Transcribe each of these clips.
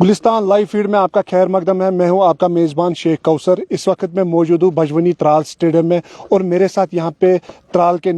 Gulistan live feed में आपका खैर मकदम है। मैं हूं आपका मेज़बान शेख कौसर। इस वक्त मैं मौजूद हूं बजवनी त्राल स्टेडियम में और मेरे साथ यहां पे त्राल के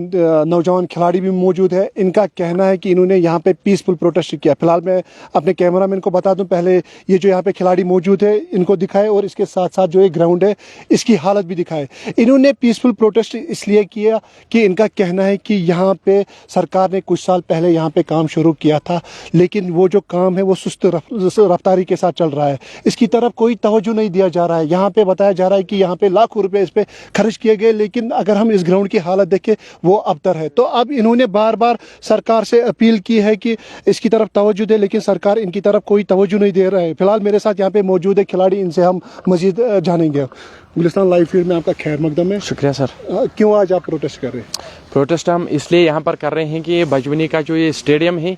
नौजवान खिलाड़ी भी मौजूद है। इनका कहना है कि इन्होंने यहां पे पीसफुल प्रोटेस्ट किया। फिलहाल मैं अपने कैमरामैन को बता दूं, पहले ये जो यहां पे खिलाड़ी मौजूद है इनको दिखाए और इसके साथ साथ जो एक ग्राउंड है इसकी हालत भी दिखाए। इन्होंने पीसफुल प्रोटेस्ट इसलिए किया कि इनका कहना है कि यहाँ पे सरकार ने कुछ साल पहले यहाँ पे काम शुरू किया था, लेकिन वो जो काम है वो सुस्त रफ्तारी के साथ चल रहा है। इसकी तरफ कोई तवज्जो नहीं दिया जा रहा है। यहाँ पे बताया जा रहा है कि यहाँ पे लाखों रुपए इस पे खर्च किए गए, लेकिन अगर हम इस ग्राउंड की हालत देखें वो अबतर है। तो अब इन्होंने बार बार सरकार से अपील की है कि इसकी तरफ तवज्जो दे, लेकिन सरकार इनकी तरफ कोई तवज्जो नहीं दे रहा है। फिलहाल मेरे साथ यहाँ पे मौजूद है खिलाड़ी, इनसे हम मजीद जानेंगे। गुलिस्तान लाइव फीड में आपका खैर मकदम है। शुक्रिया सर। क्यों आज आप प्रोटेस्ट कर रहे हैं? प्रोटेस्ट हम इसलिए यहाँ पर कर रहे हैं कि ये बजवनी का जो ये स्टेडियम है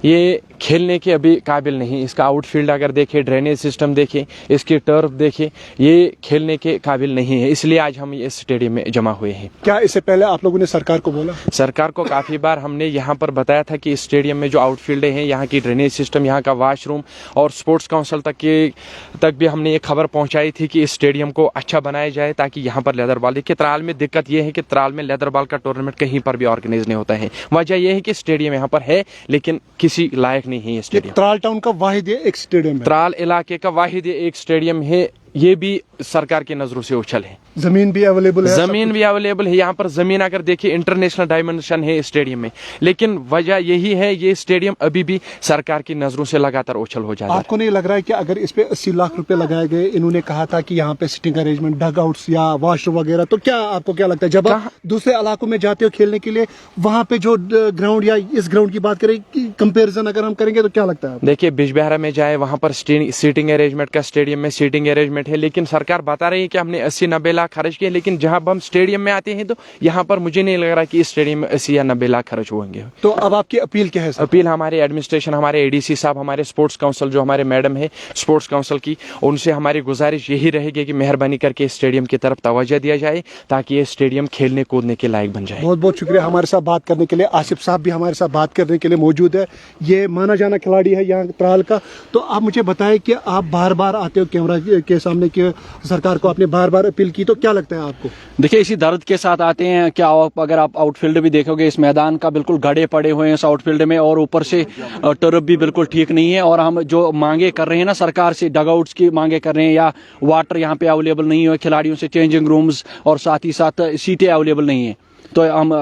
ये खेलने के अभी काबिल नहीं। इसका आउटफील्ड अगर देखें, ड्रेनेज सिस्टम देखें, इसकी टर्फ देखें, ये खेलने के काबिल नहीं है। इसलिए आज हम इस स्टेडियम में जमा हुए हैं। क्या इससे पहले आप लोगों ने सरकार को बोला? सरकार को काफ़ी बार हमने यहाँ पर बताया था कि इस स्टेडियम में जो आउटफील्ड है, यहाँ की ड्रेनेज सिस्टम, यहाँ का वाशरूम और स्पोर्ट्स काउंसिल तक भी हमने ये खबर पहुँचाई थी कि इस स्टेडियम को अच्छा बनाया जाए ताकि यहाँ पर लेदर बॉल। देखिए त्राल में दिक्कत ये है कि त्राल में लेदर बॉल का टूर्नामेंट कहीं पर भी ऑर्गेनाइज नहीं होता है। वजह यह है कि स्टेडियम यहाँ पर है लेकिन किसी लायक नहीं है ये स्टेडियम। त्राल टाउन का वाहिद एक स्टेडियम है, त्राल इलाके का वाहिद एक स्टेडियम है, ये भी सरकार की नजरों से उछल है। जमीन भी अवेलेबल है, जमीन भी अवेलेबल है। यहाँ पर जमीन अगर देखिए इंटरनेशनल डायमेंशन है स्टेडियम में, लेकिन वजह यही है ये स्टेडियम अभी भी सरकार की नजरों से लगातार उछल हो जाता है। आपको नहीं लग रहा है कि अगर इस पे 80 लाख रुपए लगाए गए, इन्होंने कहा था कि यहाँ पे सिटिंग अरेंजमेंट, डग आउट्स या वॉशरूम वगैरह, तो क्या आपको क्या लगता है जब आप दूसरे इलाकों में जाते हो खेलने के लिए, वहाँ पे जो ग्राउंड या इस ग्राउंड की बात करें कंपेरिजन अगर हम करेंगे तो क्या लगता है? देखिए बिजबहरा में जाए, वहाँ पर सीटिंग अरेंजमेंट का स्टेडियम में सीटिंग अरेंजमेंट है, लेकिन सरकार बता रही है कि हमने 80-90 लाख खर्च किए, लेकिन जहां हम स्टेडियम में आते हैं तो यहाँ पर मुझे नहीं लग रहा कि इस स्टेडियम में 80 या 90 लाख खर्च होंगे। तो अब आपकी अपील क्या है? अपील हमारे एडमिनिस्ट्रेशन, हमारे एडीसी साहब, हमारे स्पोर्ट्स काउंसिल जो हमारे मैडम है स्पोर्ट्स काउंसिल की, उनसे हमारी गुजारिश यही रहेगी कि मेहरबानी करके इस स्टेडियम की तरफ तवज्जो दिया जाए ताकि ये स्टेडियम खेलने कूदने के लायक बन जाए। बहुत बहुत शुक्रिया हमारे साथ बात करने के लिए। आसिफ साहब भी हमारे साथ बात करने के लिए मौजूद है। ये माना जाना खिलाड़ी है यहाँ त्राल का। तो आप मुझे बताएं कि आप बार बार आते हो कैमरा के सामने कि सरकार को आपने बार बार अपील की, तो क्या लगता है आपको? देखिए इसी दर्द के साथ आते हैं। क्या अगर आप आउटफील्ड भी देखोगे, इस मैदान का बिल्कुल गड्ढे पड़े हुए हैं इस आउटफील्ड में, और ऊपर से टर्फ भी बिल्कुल ठीक नहीं है। और हम जो मांगे कर रहे हैं ना सरकार से, डगआउट्स की मांगे कर रहे हैं, या वाटर यहाँ पे अवेलेबल नहीं है, खिलाड़ियों से चेंजिंग रूम्स और साथ ही साथ सीटें अवेलेबल नहीं है, तो हम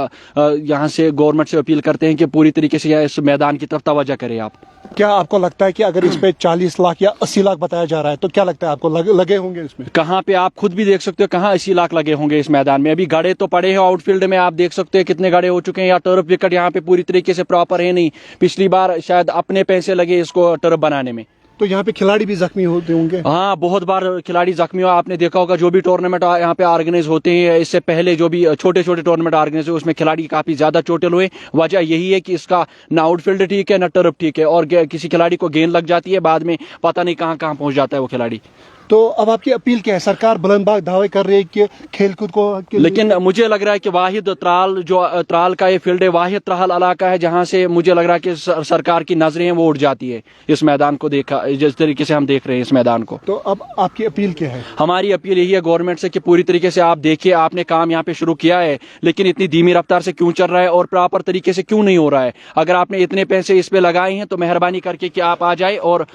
यहाँ से गवर्नमेंट से अपील करते हैं कि पूरी तरीके से इस मैदान की तरफ तवज्जो करें आप। क्या आपको लगता है कि अगर इस पे 40 लाख या 80 लाख बताया जा रहा है तो क्या लगता है आपको लगे होंगे इसमें? कहाँ पे आप खुद भी देख सकते हो, कहाँ 80 लाख लगे होंगे इस मैदान में। अभी गड़े तो पड़े हैं आउटफील्ड में, आप देख सकते हैं कितने गड़े हो चुके हैं। या टर्फ विकेट यहाँ पे पूरी तरीके से प्रॉपर है नहीं। पिछली बार शायद अपने पैसे लगे इसको टर्फ बनाने में। तो यहाँ पे खिलाड़ी भी जख्मी होते होंगे? हाँ, बहुत बार खिलाड़ी जख्मी हुआ। आपने देखा होगा जो भी टूर्नामेंट यहाँ पे ऑर्गेनाइज होते हैं, इससे पहले जो भी छोटे छोटे टूर्नामेंट ऑर्गेनाइज हुए उसमें खिलाड़ी काफी ज्यादा चोटिल हुए। वजह यही है कि इसका ना आउटफील्ड ठीक है ना टर्फ ठीक है, और किसी खिलाड़ी को गेंद लग जाती है, बाद में पता नहीं कहाँ कहाँ पहुंच जाता है वो खिलाड़ी। तो अब आपकी अपील क्या है? सरकार बुलंदबाग दावे कर रही है कि खेलकूद को, लेकिन मुझे लग रहा है कि वाहिद त्राल जो त्राल का ये फील्ड है, वाहिद त्राल इलाका है जहां से मुझे लग रहा है कि सरकार की नजरें हैं वो उठ जाती है इस मैदान को देखा, जिस तरीके से हम देख रहे हैं इस मैदान को। तो अब आपकी अपील क्या है? हमारी अपील यही है गवर्नमेंट से कि पूरी तरीके से आप देखिए, आपने काम यहाँ पे शुरू किया है लेकिन इतनी धीमी रफ्तार से क्यों चल रहा है और प्रॉपर तरीके से क्यों नहीं हो रहा है। अगर आपने इतने पैसे इस पे लगाए हैं तो मेहरबानी करके कि आप आ जाए और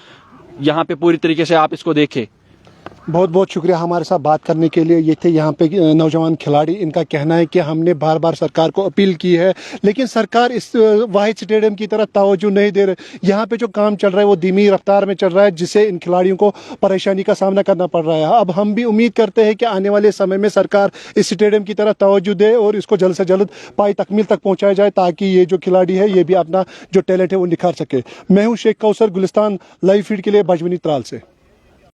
यहाँ पे पूरी तरीके से आप इसको देखें। बहुत बहुत शुक्रिया हमारे साथ बात करने के लिए। ये थे यहाँ पे नौजवान खिलाड़ी। इनका कहना है कि हमने बार बार सरकार को अपील की है, लेकिन सरकार इस वाहिद स्टेडियम की तरफ तवज्जो नहीं दे रही। यहाँ पे जो काम चल रहा है वो धीमी रफ्तार में चल रहा है, जिससे इन खिलाड़ियों को परेशानी का सामना करना पड़ रहा है। अब हम भी उम्मीद करते हैं कि आने वाले समय में सरकार इस स्टेडियम की तरफ तवज्जो दे और इसको जल्द से जल्द पाई तकमील तक पहुँचाया जाए, ताकि ये जो खिलाड़ी है ये भी अपना जो टैलेंट है वो निखार सके। मैं हूँ शेख कौसर, गुलिस्तान लाइव फीड के लिए बजवनी त्राल से।